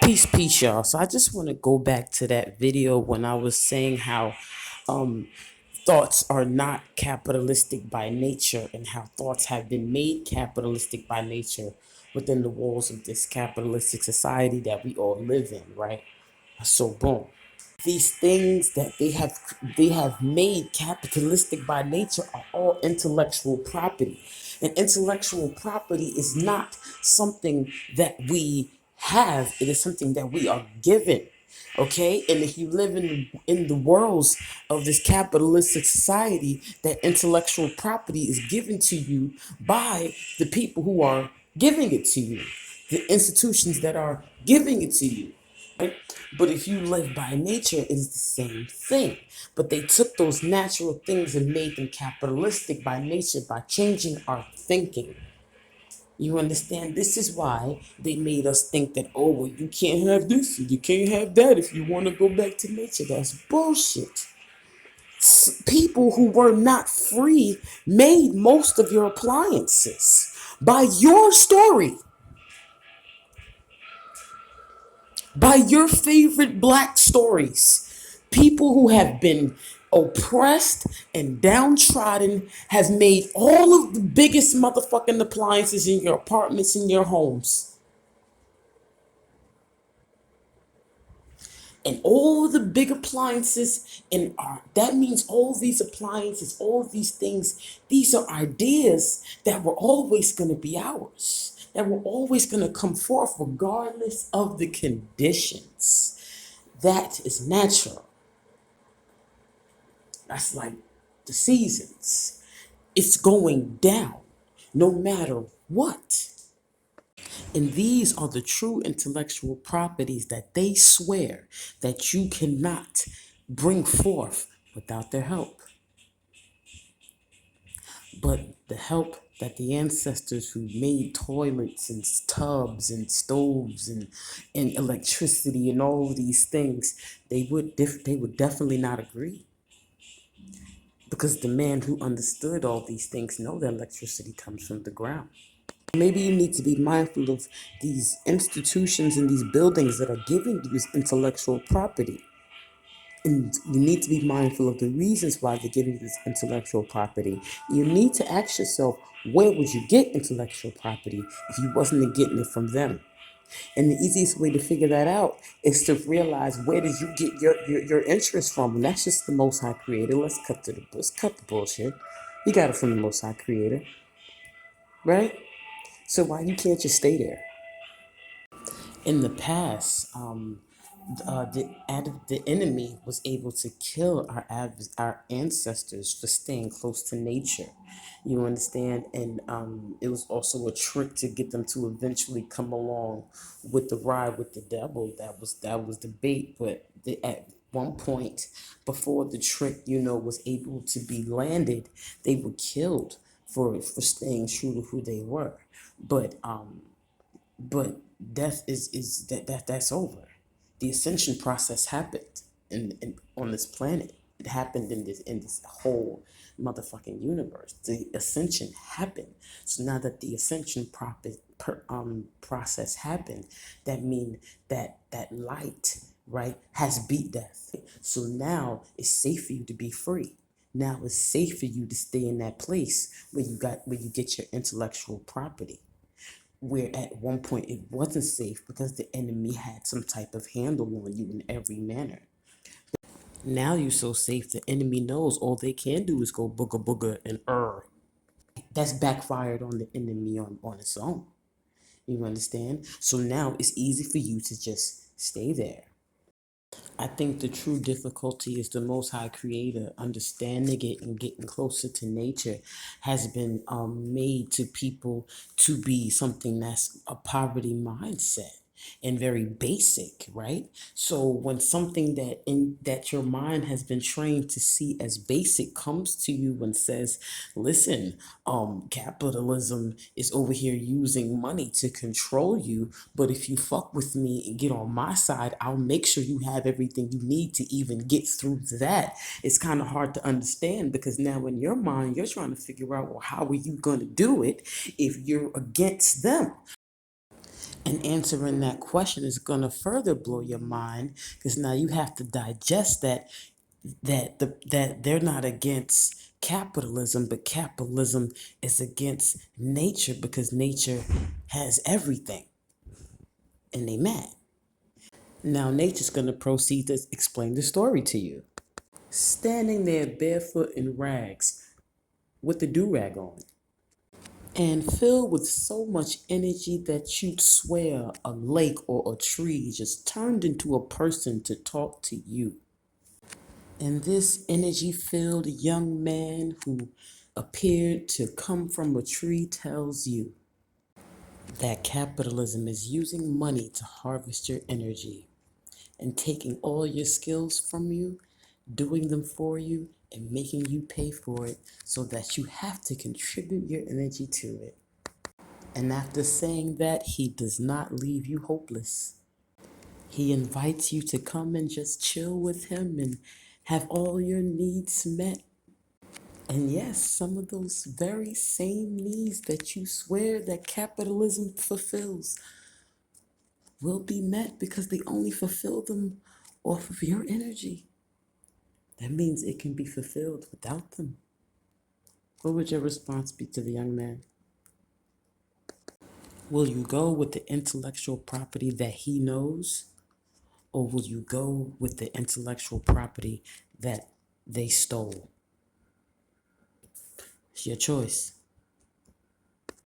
Peace, y'all. So I just want to go back to that video when I was saying how um, thoughts are not capitalistic by nature and how thoughts have been made capitalistic by nature within the walls of this capitalistic society that we all live in, right? So boom. These things that they have made capitalistic by nature are all intellectual property. And intellectual property is not something that we have, it is something that we are given. Okay, and if you live in the worlds of this capitalistic society, that intellectual property is given to you by the people who are giving it to you, the institutions that are giving it to you, right? But if you live by nature, it is the same thing. But they took those natural things and made them capitalistic by nature by changing our thinking. You understand? This is why they made us think that, oh, well, you can't have this, you can't have that if you want to go back to nature. That's bullshit. People who were not free made most of your appliances by your story, by your favorite black stories. People who have been oppressed and downtrodden have made all of the biggest motherfucking appliances in your apartments, in your homes. And all the big appliances in art. That means all these appliances, all these things, these are ideas that were always going to be ours, that were always going to come forth regardless of the conditions. That is natural. That's like the seasons. It's going down no matter what. And these are the true intellectual properties that they swear that you cannot bring forth without their help. But the help that the ancestors who made toilets and tubs and stoves and electricity and all of these things, they would definitely not agree. Because the man who understood all these things know that electricity comes from the ground. Maybe you need to be mindful of these institutions and these buildings that are giving you this intellectual property. And you need to be mindful of the reasons why they're giving you this intellectual property. You need to ask yourself, where would you get intellectual property if you wasn't getting it from them? And the easiest way to figure that out is to realize, where did you get your interest from? And that's just the Most High Creator. Let's cut the bullshit. You got it from the Most High Creator, right? So why you can't just stay there? In the past, the enemy was able to kill our ancestors for staying close to nature. You understand, and it was also a trick to get them to eventually come along with the ride with the devil. That was the bait, but at one point before the trick, was able to be landed, they were killed for staying true to who they were. But death is that's over. The ascension process happened in on this planet. It happened in this whole motherfucking universe. The ascension happened. So now that the ascension process happened, that means that light, right, has beat death. So now it's safe for you to be free. Now it's safe for you to stay in that place where you get your intellectual property, where at one point it wasn't safe because the enemy had some type of handle on you in every manner. Now you're so safe, the enemy knows all they can do is go booga booga and That's backfired on the enemy on its own. You understand? So now it's easy for you to just stay there. I think the true difficulty is the Most High Creator understanding it and getting closer to nature has been made to people to be something that's a poverty mindset and very basic, right? So when something that your mind has been trained to see as basic comes to you and says, listen, capitalism is over here using money to control you, but if you fuck with me and get on my side, I'll make sure you have everything you need to even get through that. It's kind of hard to understand because now in your mind you're trying to figure out, well, how are you going to do it if you're against them? And answering that question is going to further blow your mind because now you have to digest that they're not against capitalism, but capitalism is against nature because nature has everything and they mad. Now nature's going to proceed to explain the story to you. Standing there barefoot in rags with the do-rag on and filled with so much energy that you'd swear a lake or a tree just turned into a person to talk to you. And this energy filled young man who appeared to come from a tree tells you that capitalism is using money to harvest your energy and taking all your skills from you, doing them for you, and making you pay for it so that you have to contribute your energy to it. And after saying that, he does not leave you hopeless. He invites you to come and just chill with him and have all your needs met. And yes, some of those very same needs that you swear that capitalism fulfills will be met because they only fulfill them off of your energy. That means it can be fulfilled without them. What would your response be to the young man? Will you go with the intellectual property that he knows, or will you go with the intellectual property that they stole? It's your choice.